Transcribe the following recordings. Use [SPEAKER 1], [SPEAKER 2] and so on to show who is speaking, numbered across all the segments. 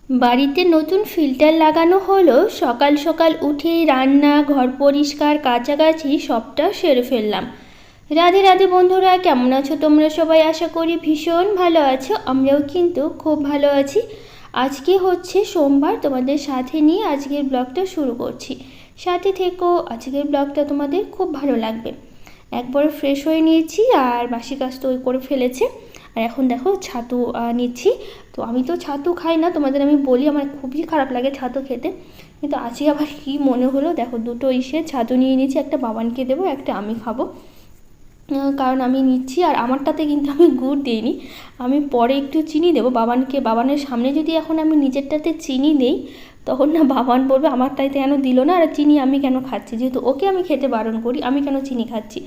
[SPEAKER 1] বাড়িতে নতুন ফিল্টার লাগানো হলো। সকাল সকাল উঠেই রান্না, ঘর পরিষ্কার, কাচাকাচি সবটা সেরে ফেললাম। রাধে রাধে বন্ধুরা, কেমন আছো তোমরা সবাই? আশা করি ভীষণ ভালো আছো। আমরাও কিন্তু খুব ভালো আছি। আজকে হচ্ছে সোমবার, তোমাদের সাথে নিয়ে আজকের ব্লগটা শুরু করছি। সাথে থেকো, আজকের ব্লগটা তোমাদের খুব ভালো লাগবে। একবার ফ্রেশ হয়ে নিয়েছি আর বাসি কাজ তো ওই করে ফেলেছে। আর এখন দেখো ছাতু নিচ্ছি। তো আমি তো ছাতু খাই না, তোমাদের আমি বলি আমার খুবই খারাপ লাগে ছাতু খেতে, কিন্তু আজকে আবার কি মনে হলো, দেখো দুটো ছাতু নিয়ে নিয়েছি, একটা বাবানকে দেবো, একটা আমি খাবো। কারণ আমি নিচ্ছি, আর আমারটাতে কিন্তু আমি গুড় দিইনি, আমি পরে একটু চিনি দেবো বাবানকে। বাবানের সামনে যদি এখন আমি নিজেরটাতে চিনি দিই, তখন না বাবান বলবে আমারটাতে কেন দিল না, আর চিনি আমি কেন খাচ্ছি, যেহেতু ওকে আমি খেতে বারণ করি, আমি কেন চিনি খাচ্ছি।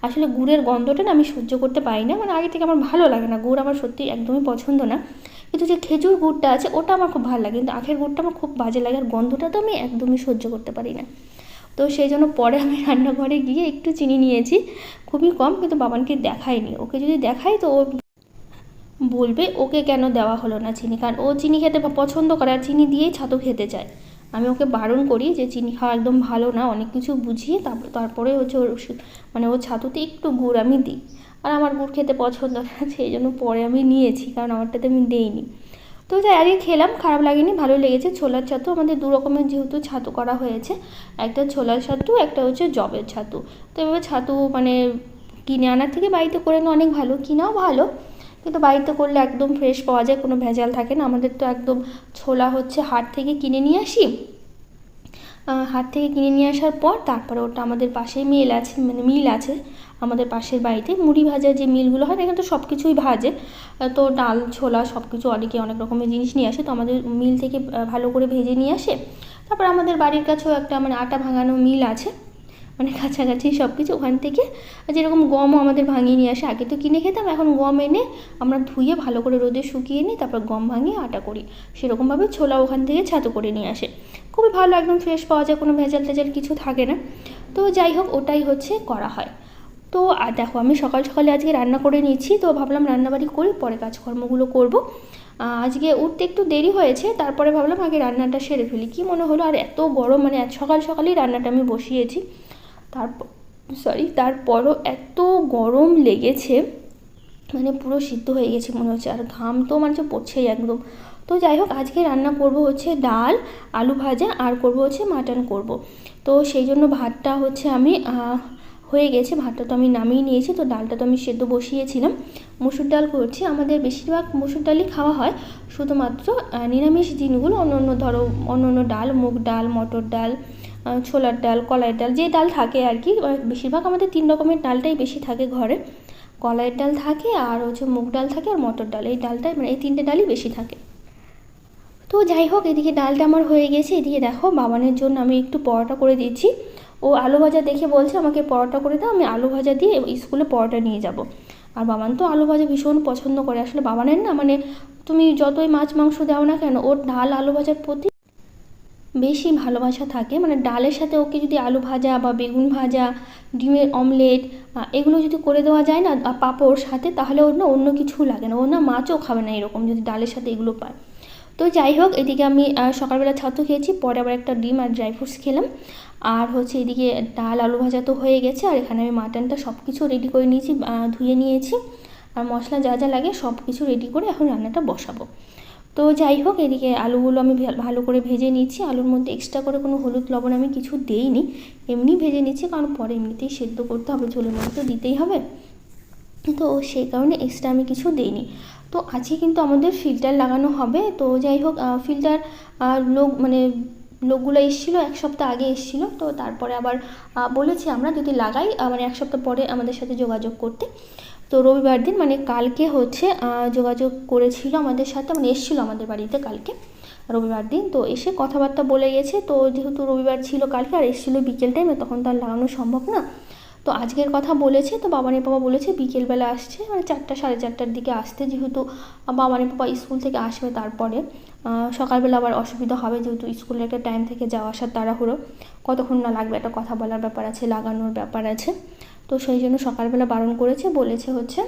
[SPEAKER 1] আসলে গুড়ের গন্ধটা না আমি সহ্য করতে পারি না, মানে আগে থেকে আমার ভালো লাগে না গুড়, আমার সত্যি একদমই পছন্দ না। কিন্তু যে খেজুর গুড়টা আছে ওটা আমার খুব ভালো লাগে, কিন্তু আখের গুড়টা আমার খুব বাজে লাগে, আর গন্ধটা তো আমি একদমই সহ্য করতে পারি না। তো সেই জন্য পরে আমি রান্নাঘরে গিয়ে একটু চিনি নিয়েছি, খুবই কম, কিন্তু বাবানকে দেখাইনি। ওকে যদি দেখাই তো ও বলবে ওকে কেন দেওয়া হলো না চিনি, কারণ ও চিনি খেতে পছন্দ করে আর চিনি দিয়েই ছাতু খেতে চায়। আমি ওকে বারণ করি যে চিনি খাওয়া একদম ভালো না, অনেক কিছু বুঝিয়ে তারপরে হচ্ছে ওর মানে ওর ছাতুতে একটু গুড় আমি দিই। আর আমার গুড় খেতে পছন্দ না, সেই জন্য পরে আমি নিয়েছি, কারণ আমারটাতে আমি দিইনি। তো যাই, আগে খেলাম, খারাপ লাগেনি, ভালো লেগেছে। ছোলার ছাতু, আমাদের দু রকমের যেহেতু ছাতু করা হয়েছে, একটা ছোলার ছাতু, একটা হচ্ছে জবের ছাতু। তো এভাবে ছাতু মানে কিনে আনার থেকে বাড়িতে করে নেওয়া অনেক ভালো, কিনাও ভালো, কিন্তু বাড়িতে করলে একদম ফ্রেশ পাওয়া যায়, কোনো ভেজাল থাকে না। আমাদের তো একদম ছোলা হচ্ছে হাট থেকে কিনে নিয়ে আসি, হাট থেকে কিনে নিয়ে আসার পর তারপরে ওটা আমাদের পাশে মিল আছে, মানে মিল আছে আমাদের পাশের বাড়িতে, মুড়ি ভাজা যে মিলগুলো হয় এখানে তো সব কিছুই ভাজে। তো ডাল ছোলা সব কিছু অনেকে অনেক রকমের জিনিস নিয়ে আসে, তো আমাদের মিল থেকে ভালো করে ভেজে নিয়ে আসে। তারপর আমাদের বাড়ির কাছেও একটা মানে আটা ভাঙানো মিল আছে, মানে কাছাকাছি সব কিছু। ওখান থেকে যেরকম গমও আমাদের ভাঙিয়ে নিয়ে আসে, আগে তো কিনে খেতাম, এখন গম এনে আমরা ধুয়ে ভালো করে রোদে শুকিয়ে নিই, তারপর গম ভাঙিয়ে আটা করি। সেরকমভাবে ছোলা ওখান থেকে ছাতু করে নিয়ে আসে, খুবই ভালো, একদম ফ্রেশ পাওয়া যায়, কোনো ভেজাল টেজাল কিছু থাকে না। তো যাই হোক, ওটাই হচ্ছে করা হয়। তো আর দেখো আমি সকাল সকালে আজকে রান্না করে নিয়েছি, তো ভাবলাম রান্নাবাড়ি করি, পরে কাজকর্মগুলো করব। আজকে উঠতে একটু দেরি হয়েছে, তারপরে ভাবলাম আগে রান্নাটা সেরে ফেলি। কী মনে হলো, আর এত গরম, মানে সকাল সকালেই রান্নাটা আমি বসিয়েছি, তারপর তারপরও এত গরম লেগেছে, মানে পুরো সিদ্ধ হয়ে গেছে মনে হচ্ছে, আর ঘাম তো মানে পড়ছেই একদম। তো যাই হোক, আজকে রান্না করব হচ্ছে ডাল, আলু ভাজা, আর করব হচ্ছে মাটন করব। তো সেই জন্য ভাতটা হচ্ছে আমি হয়ে গেছে, ভাতটা তো আমি নামিয়ে নিয়েছি, তো ডালটা তো আমি সেদ্ধ বসিয়েছিলাম। মুসুর ডাল করছি, আমাদের বেশিরভাগ মুসুর ডালই খাওয়া হয়, শুধুমাত্র নিরামিষ দিনগুলো অন্য অন্য ধরো অন্য অন্য ডাল, মুগ ডাল, মটর ডাল, ছোলার ডাল, কলাইয়ের ডাল, যে ডাল থাকে আর কি, বেশিরভাগ আমাদের 3 রকমের ডালটাই বেশি থাকে ঘরে। কলাইয়ের ডাল থাকে, আর হচ্ছে মুগ ডাল থাকে, আর মটর ডাল, এই ডালটাই মানে এই 3টে ডালই বেশি থাকে। তো যাই হোক, এদিকে ডালটা আমার হয়ে গেছে, এদিকে দেখো বাবানের জন্য আমি একটু পরোটা করে দিচ্ছি। ও আলু ভাজা দেখে বলছে আমাকে পরোটা করে দাও, আমি আলু ভাজা দিয়ে স্কুলে পরোটা নিয়ে যাব। আর বাবান তো আলু ভাজা ভীষণ পছন্দ করে। আসলে বাবানের না মানে তুমি যতই মাছ মাংস দাও না কেন, ওর ডাল আলু ভাজার প্রতি বেশি ভালোবাসা থাকে। মানে ডালের সাথে ওকে যদি আলু ভাজা বা বেগুন ভাজা, ডিমের অমলেট, এগুলো যদি করে দেওয়া যায় না, পাঁপড় সাথে, তাহলে ওর না অন্য কিছু লাগে না, ও না মাছও খাবে না এরকম যদি ডালের সাথে এগুলো পায়। তো যাই হোক, এদিকে আমি সকালবেলা ছাতু খেয়েছি, পরে আবার একটা ডিম আর ড্রাই ফ্রুটস খেলাম। আর হচ্ছে এদিকে ডাল আলু ভাজা তো হয়ে গেছে, আর এখানে আমি মাটনটা সব কিছু রেডি করে নিয়েছি, ধুয়ে নিয়েছি, আর মশলা যা যা লাগে সব কিছু রেডি করে এখন রান্নাটা বসাবো। তো যাই হোক, এদিকে আলুগুলো আমি ভালো করে ভেজে নিচ্ছি, আলুর মধ্যে এক্সট্রা করে কোনো হলুদ লবণ আমি কিছু দেইনি, এমনি ভেজে নিচ্ছি, কারণ পরে এমনিতেই সেদ্ধ করতে হবে, ঝোলের মধ্যে তো দিতেই হবে, তো সেই কারণে এক্সট্রা আমি কিছু দিইনি। তো আজকে কিন্তু আমাদের ফিল্টার লাগানো হবে। তো যাই হোক, ফিল্টার লোক মানে লোকগুলো এসেছিলো, 1 সপ্তাহ আগে এসেছিলো, তো তারপরে আবার বলেছি আমরা যদি লাগাই মানে 1 সপ্তাহ পরে আমাদের সাথে যোগাযোগ করতে। তো রবিবার দিন মানে কালকে হচ্ছে যোগাযোগ করেছিল আমাদের সাথে, মানে এসেছিলো আমাদের বাড়িতে কালকে রবিবার দিন, তো এসে কথাবার্তা বলে গেছে। তো যেহেতু রবিবার ছিল কালকে, আর এসেছিলো বিকেল টাইমে, তখন তো আর লাগানো সম্ভব না। তো আজকের কথা বলেছে, তো বাবানের বাবা বলেছে বিকেলবেলা আসছে, মানে 4টা সাড়ে 4টার দিকে আসতে, যেহেতু বাবানের বাবা স্কুল থেকে আসবে, তারপরে সকালবেলা আবার অসুবিধা হবে, যেহেতু স্কুলের একটা টাইম থেকে যাওয়া আসার তাড়াহুড়ো, কতক্ষণ না লাগবে, একটা কথা বলার ব্যাপার আছে, লাগানোর ব্যাপার আছে। তো সেই জন্য সকালবেলা বারণ করেছে, বলেছে হচ্ছে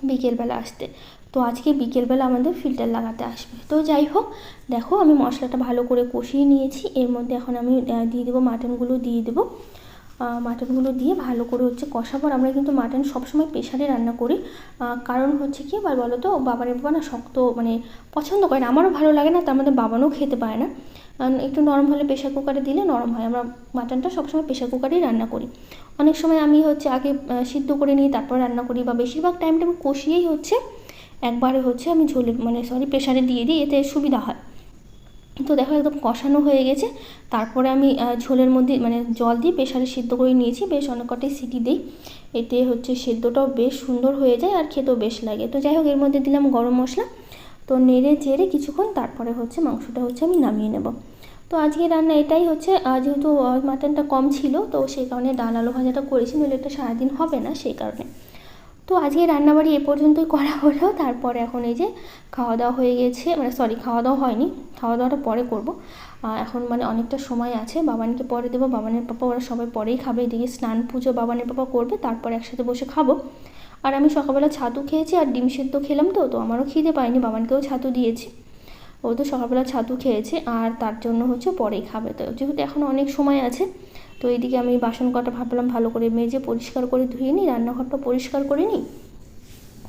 [SPEAKER 1] বিকেলবেলা আসতে। তো আজকে বিকেলবেলা আমাদের ফিল্টার লাগাতে আসবে। তো যাই হোক, দেখো আমি মশলাটা ভালো করে কষিয়ে নিয়েছি। এর মধ্যে এখন আমি দিয়ে দেবো মাটনগুলো, দিয়ে দেবো। মাটনগুলো দিয়ে ভালো করে হচ্ছে কষাবো। আর আমরা কিন্তু মাটন সবসময় প্রেশারে রান্না করি, কারণ হচ্ছে কি এবার বলো তো, বাবানের বাবা না শক্ত মানে পছন্দ করে না, আমারও ভালো লাগে না, তার মধ্যে বাবানও খেতে পারে না। একটু নরম হলে প্রেশার কুকারে দিলে নরম হয়। আমরা মাটনটা সবসময় প্রেশার কুকারেই রান্না করি। অনেক সময় আমি হচ্ছে আগে সিদ্ধ করে নিই, তারপর রান্না করি, বা বেশিরভাগ টাইমটা আমি কষিয়েই হচ্ছে একবারে হচ্ছে আমি ঝোলে প্রেশারে দিয়ে দিই, এতে সুবিধা হয়। তো দেখো একদম কষানো হয়ে গেছে। তারপরে আমি ঝোলের মধ্যে জল দিয়ে প্রেশারে সিদ্ধ করে নিয়েছি, বেশ অনেক কটাই সিটি দিই, এতে হচ্ছে সেদ্ধটাও বেশ সুন্দর হয়ে যায় আর খেতেও বেশ লাগে। তো যাই হোক, এর মধ্যে দিলাম গরম মশলা। তো নেড়ে চেড়ে কিছুক্ষণ তারপরে হচ্ছে মাংসটা হচ্ছে আমি নামিয়ে নেব। তো আজকে রান্না এটাই হচ্ছে, যেহেতু মাটনটা কম ছিল তো সেই কারণে ডাল আলু ভাজাটা করেছি, নইলে এটা সারাদিন হবে না, সেই কারণে। তো আজকে রান্নাবাড়ি এ পর্যন্তই করা হলো। তারপরে এখন এই যে খাওয়া দাওয়া হয়ে গেছে, খাওয়া দাওয়া হয়নি, খাওয়া দাওয়াটা পরে করব। এখন অনেকটা সময় আছে, বাবানকে পরে দেবো, বাবানের পাপা ওরা সবাই পরেই খাবে। এদিকে স্নান পুজো বাবানের পাপা করবে, তারপরে একসাথে বসে খাবো। আর আমি সকালবেলা ছাতু খেয়েছি আর ডিম সেদ্ধ খেলাম, তো আমারও খিদে পায়নি, বাবানকেও ছাতু দিয়েছি, ও তো সকালবেলা ছাতু খেয়েছে, আর তার জন্য হচ্ছে পরেই খাবে। তো যেহেতু এখন অনেক সময় আছে, তো এইদিকে আমি বাসন কটা ভাবলাম ভালো করে মেজে পরিষ্কার করে ধুয়ে নিই, রান্নাঘরটা পরিষ্কার করে নিই,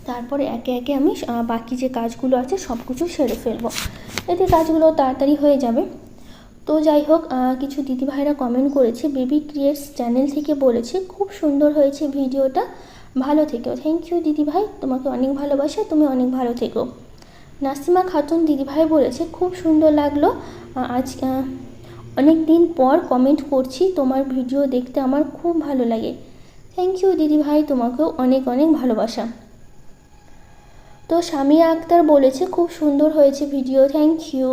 [SPEAKER 1] তারপরে একে একে আমি বাকি যে কাজগুলো আছে সব কিছু সেরে ফেলবো, এতে কাজগুলো তাড়াতাড়ি হয়ে যাবে। তো যাই হোক, কিছু দিদিভাইরা কমেন্ট করেছে, বেবি ক্রিয়েটস চ্যানেল থেকে বলেছে খুব সুন্দর হয়েছে ভিডিওটা, ভালো থেকো। থ্যাংক ইউ দিদিভাই, তোমাকে অনেক ভালোবাসা, তুমি অনেক ভালো থেকো। নাসিমা খাতুন দিদিভাই বলেছে খুব সুন্দর লাগলো, আজ অনেক দিন পর কমেন্ট করছি, তোমার ভিডিও দেখতে আমার খুব ভালো লাগে। থ্যাংক ইউ দিদিভাই, তোমাকেও অনেক অনেক ভালোবাসা। তো সামিয়া আক্তার বলেছে খুব সুন্দর হয়েছে ভিডিও, থ্যাংক ইউ।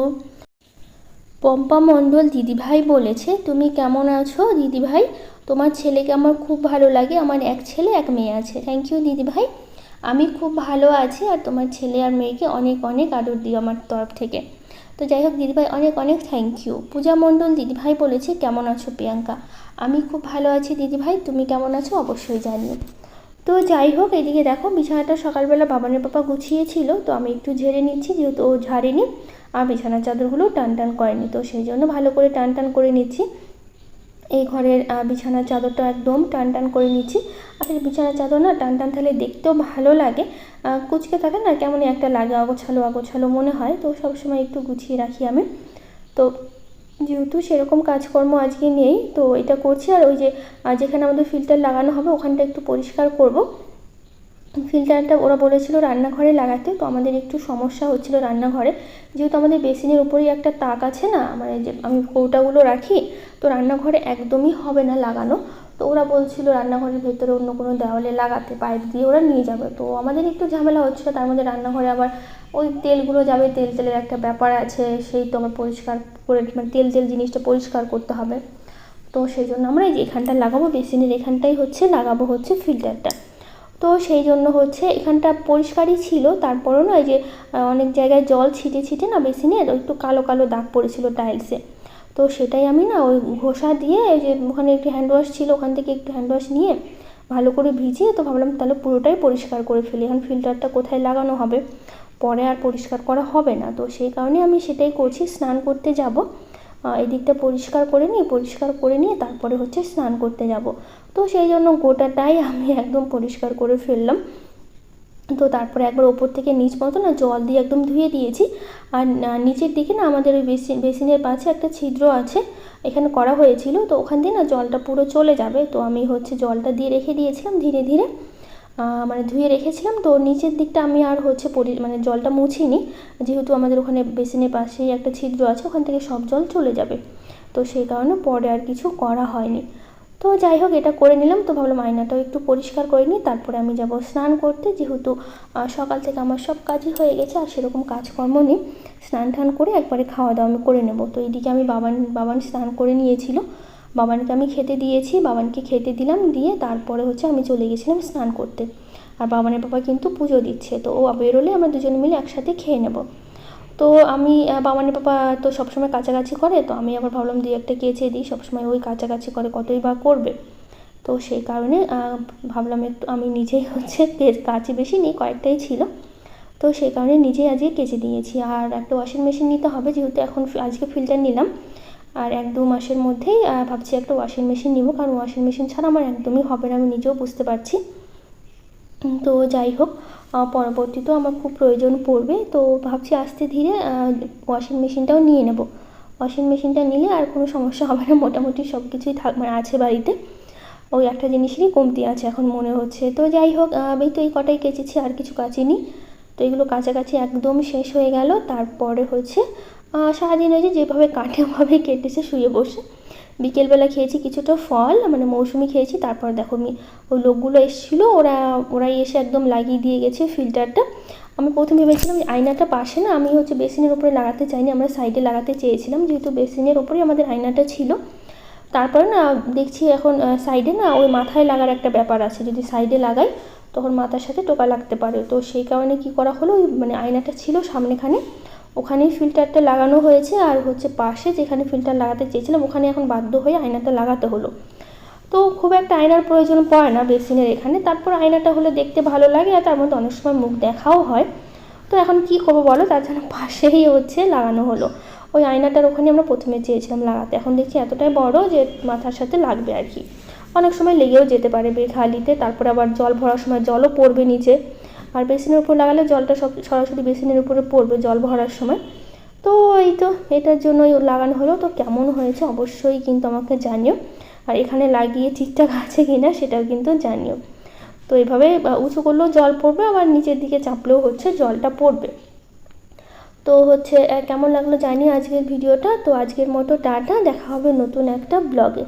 [SPEAKER 1] পম্পা মণ্ডল দিদিভাই বলেছে তুমি কেমন আছো দিদিভাই, তোমার ছেলেকে আমার খুব ভালো লাগে, আমার এক ছেলে এক মেয়ে আছে। থ্যাংক ইউ দিদিভাই, আমি খুব ভালো আছি, আর তোমার ছেলে আর মেয়েকে অনেক অনেক আদর দিও আমার তরফ থেকে। তো যাই হোক দিদিভাই, অনেক অনেক থ্যাংক ইউ। পূজা মণ্ডল দিদিভাই বলেছে কেমন আছো প্রিয়াঙ্কা, আমি খুব ভালো আছি দিদিভাই, তুমি কেমন আছো অবশ্যই জানিও। তো যাই হোক, এদিকে দেখো বিছানাটা সকালবেলা বাবানের পাপা গুছিয়েছিল, তো আমি একটু ঝেড়ে নিচ্ছি, যেহেতু ও ঝাড়েনি আর বিছানার চাদরগুলো টান টান করেনি, তো সেই জন্য ভালো করে টান টান করে নিচ্ছি। এই ঘরের বিছানার চাদরটা একদম টান টান করে নিচ্ছি। আসলে বিছানার চাদর না টান টান থাকলে দেখতেও ভালো লাগে, কুচকে থাকে না, কেমনই একটা লাগে, অগোছালো অগোছালো মনে হয়, তো সবসময় একটু গুছিয়ে রাখি আমি। তো যেহেতু সেরকম কাজকর্ম আজকে নেই, তো এটা করছি। আর ওই যে যেখানে আমাদের ফিল্টার লাগানো হবে ওখানটা একটু পরিষ্কার করব। ফিল্টারটা ওরা বলেছিল রান্নাঘরে লাগাতে, তো আমাদের একটু সমস্যা হচ্ছিল রান্নাঘরে, যেহেতু আমাদের বেসিনের উপরেই একটা তাক আছে না, যে আমি কৌটাগুলো রাখি, তো রান্নাঘরে একদমই হবে না লাগানো। তো ওরা বলছিল রান্নাঘরের ভেতরে অন্য কোনো দেওয়ালে লাগাতে, পাইপ দিয়ে ওরা নিয়ে যাবে, তো আমাদের একটু ঝামেলা হচ্ছিলো। তার মধ্যে রান্নাঘরে আবার ওই তেলগুলো যাবে, তেলের একটা ব্যাপার আছে, সেই তো আমার পরিষ্কার করে তেল জিনিসটা পরিষ্কার করতে হবে। তো সেই জন্য আমরা এই যে এখানটা লাগাবো, বেসিনের এখানটাই হচ্ছে লাগাবো হচ্ছে ফিল্টারটা। তো সেই জন্য হচ্ছে এখানটা পরিষ্কারই ছিল, তারপরও না এই যে অনেক জায়গায় জল ছিটে ছিটে না বেসিনের একটু কালো কালো দাগ পড়েছিল টাইলসে, তো সেটাই আমি না ওই ঘষা দিয়ে ওই যে ওখানে একটু হ্যান্ড ওয়াশ ছিল, ওখান থেকে একটু হ্যান্ড ওয়াশ নিয়ে ভালো করে ভিজিয়ে, তো ভাবলাম তাহলে পুরোটাই পরিষ্কার করে ফেলি, এখন ফিল্টারটা কোথায় লাগানো হবে, পরে আর পরিষ্কার করা হবে না, তো সেই কারণে আমি সেটাই করছি। স্নান করতে যাব, এদিকটা পরিষ্কার করে নিয়ে তারপরে হচ্ছে স্নান করতে যাব, তো সেই জন্য গোটাটাই আমি একদম পরিষ্কার করে ফেললাম। তো তারপরে একবার ওপর থেকে নিচ মতো না জল দিয়ে একদম ধুয়ে দিয়েছি। আর নিচের দিকে না আমাদের ওই বেসিনের পাশে একটা ছিদ্র আছে, এখানে করা হয়েছিল, তো ওখান দিয়ে না জলটা পুরো চলে যাবে, তো আমি হচ্ছে জলটা দিয়ে রেখে দিয়েছিলাম ধীরে ধীরে, ধুয়ে রেখেছিলাম। তো নিচের দিকটা আমি আর হচ্ছে জলটা মুছিনি, যেহেতু আমাদের ওখানে বেসিনের পাশেই একটা ছিদ্র আছে, ওখান থেকে সব জল চলে যাবে, তো সেই কারণে পরে আর কিছু করা হয়নি। তো যাই হোক, এটা করে নিলাম, তো ভাবলাম আয়নাটাও একটু পরিষ্কার করে নিই, তারপরে আমি যাব স্নান করতে, যেহেতু সকাল থেকে আমার সব কাজই হয়ে গেছে, আর সেরকম কাজকর্ম নেই, স্নান টান করে একবারে খাওয়া দাওয়া আমি করে নেব। তো এইদিকে আমি বাবান স্নান করে নিয়েছিল, বাবানকে আমি খেতে দিয়েছি, বাবানকে খেতে দিলাম, দিয়ে তারপরে হচ্ছে আমি চলে গেছিলাম স্নান করতে। আর বাবানের বাবা কিন্তু পুজো দিচ্ছে, তো ও বেরোলে আমরা দুজনে মিলে একসাথে খেয়ে নেব। তো আমি বাবানের পাপা তো সবসময় কাছাকাছি করে, তো আমি আবার ভাবলাম দুই একটা কেচে দিই, সবসময় ওই কাছাকাছি করে কতই বা করবে, তো সেই কারণে ভাবলাম একটু আমি নিজেই হচ্ছে কাচি, বেশি নেই কয়েকটাই ছিল, তো সেই কারণে নিজেই আজকে কেচে দিয়েছি। আর একটা ওয়াশিং মেশিন নিতে হবে, যেহেতু এখন আজকে ফিল্টার নিলাম, আর 1-2 মাসের মধ্যেই ভাবছি একটা ওয়াশিং মেশিন নিব, কারণ ওয়াশিং মেশিন ছাড়া আমার একদমই হবে না, আমি নিজেও বুঝতে পারছি। তো যাই হোক, পরবর্তীতেও আমার খুব প্রয়োজন পড়বে, তো ভাবছি আস্তে ধীরে ওয়াশিং মেশিনটাও নিয়ে নেব। ওয়াশিং মেশিনটা নিলে আর কোনো সমস্যা হবে না, মোটামুটি সব কিছুই মানে আছে বাড়িতে, ওই একটা জিনিসেরই কমতি আছে এখন মনে হচ্ছে। তো যাই হোক, আমি তো এই কটাই কেচেছি, আর কিছু কাচিনি। তো এগুলো কাছাকাছি একদম শেষ হয়ে গেল। তারপরে হচ্ছে সারাদিন ওই যেভাবে কাটে ওভাবে কেটেছে শুয়ে বসে। বিকেলবেলা খেয়েছি কিছুটা ফল, মানে মৌসুমি খেয়েছি। তারপর দেখো ওই লোকগুলো এসেছিলো, ওরাই এসে একদম লাগিয়ে দিয়ে গেছে ফিল্টারটা। আমি প্রথমে ভেবেছিলাম যে আয়নাটা পাশে না, আমি হচ্ছে বেসিনের উপরে লাগাতে চাইনি, আমরা সাইডে লাগাতে চেয়েছিলাম, যেহেতু বেসিনের উপরেই আমাদের আয়নাটা ছিল। তারপরে না দেখছি এখন সাইডে না ওই মাথায় লাগার একটা ব্যাপার আছে, যদি সাইডে লাগাই তখন মাথার সাথে টোকা লাগতে পারে। তো সেই কারণে কি করা হলো, ওই মানে আয়নাটা ছিল সামনেখানে, ওখানেই ফিল্টারটা লাগানো হয়েছে। আর হচ্ছে পাশে যেখানে ফিল্টার লাগাতে চেয়েছিলাম ওখানে এখন বাধ্য হয়ে আয়নাটা লাগাতে হলো। তো খুব একটা আয়নার প্রয়োজন পড়ে না বেসিনের এখানে, তারপর আয়নাটা হলে দেখতে ভালো লাগে, আর তার মধ্যে অনেক সময় মুখ দেখাও হয়। তো এখন কি করবো বলো, তার জন্য পাশেই হচ্ছে লাগানো হলো। ওই আয়নাটার ওখানে আমরা প্রথমে চেয়েছিলাম লাগাতে, এখন দেখছি এতটাই বড় যে মাথার সাথে লাগবে আর কি, অনেক সময় লেগেও যেতে পারে বেখালিতে। তারপরে আবার জল ভরার সময় জলও পড়বে নিচে, আর বেসিনের উপর লাগালে জলটা সব সরাসরি বেসিনের উপরে পড়বে জল ভরার সময়। তো এই তো এটার জন্যই লাগানো হলো। তো কেমন হয়েছে অবশ্যই কিন্তু আমাকে জানিও, আর এখানে লাগিয়ে ঠিকঠাক আছে কিনা সেটাও কিন্তু জানিও। তো এইভাবে উঁচু করলেও জল পড়বে, আবার নিচের দিকে চাপলেও হচ্ছে জলটা পড়বে। তো হচ্ছে কেমন লাগলো জানি আজকের ভিডিওটা। তো আজকের মতো টাটা, দেখা হবে নতুন একটা ব্লগে।